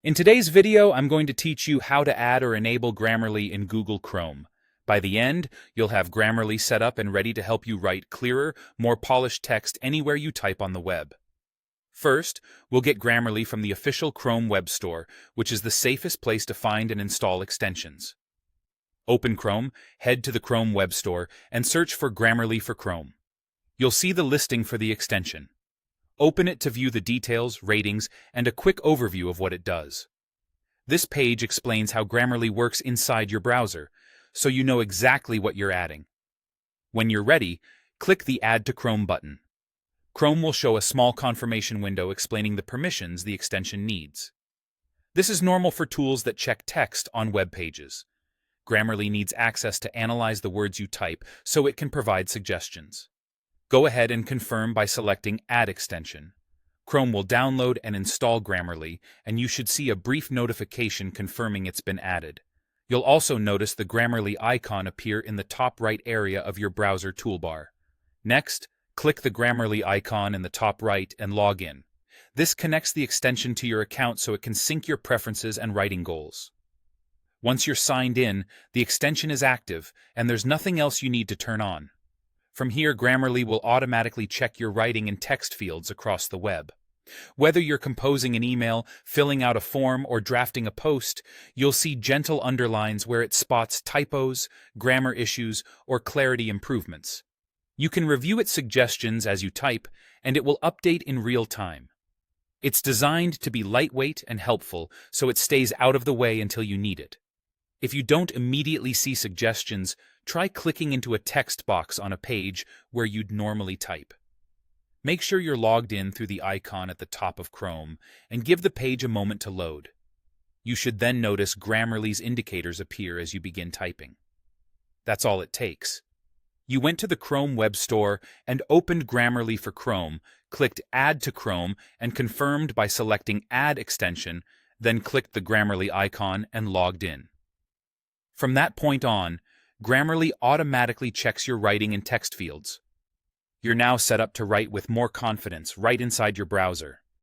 In today's video, I'm going to teach you how to add or enable Grammarly in Google Chrome. By the end, you'll have Grammarly set up and ready to help you write clearer, more polished text anywhere you type on the web. First, we'll get Grammarly from the official Chrome Web Store, which is the safest place to find and install extensions. Open Chrome, head to the Chrome Web Store, and search for Grammarly for Chrome. You'll see the listing for the extension. Open it to view the details, ratings, and a quick overview of what it does. This page explains how Grammarly works inside your browser, so you know exactly what you're adding. When you're ready, click the Add to Chrome button. Chrome will show a small confirmation window explaining the permissions the extension needs. This is normal for tools that check text on web pages. Grammarly needs access to analyze the words you type so it can provide suggestions. Go ahead and confirm by selecting Add Extension. Chrome will download and install Grammarly, and you should see a brief notification confirming it's been added. You'll also notice the Grammarly icon appear in the top right area of your browser toolbar. Next, click the Grammarly icon in the top right and log in. This connects the extension to your account so it can sync your preferences and writing goals. Once you're signed in, the extension is active, and there's nothing else you need to turn on. From here, Grammarly will automatically check your writing and text fields across the web. Whether you're composing an email, filling out a form, or drafting a post, you'll see gentle underlines where it spots typos, grammar issues, or clarity improvements. You can review its suggestions as you type, and it will update in real time. It's designed to be lightweight and helpful, so it stays out of the way until you need it. If you don't immediately see suggestions, try clicking into a text box on a page where you'd normally type. Make sure you're logged in through the icon at the top of Chrome and give the page a moment to load. You should then notice Grammarly's indicators appear as you begin typing. That's all it takes. You went to the Chrome Web Store and opened Grammarly for Chrome, clicked Add to Chrome, and confirmed by selecting Add Extension, then clicked the Grammarly icon and logged in. From that point on, Grammarly automatically checks your writing and text fields. You're now set up to write with more confidence right inside your browser.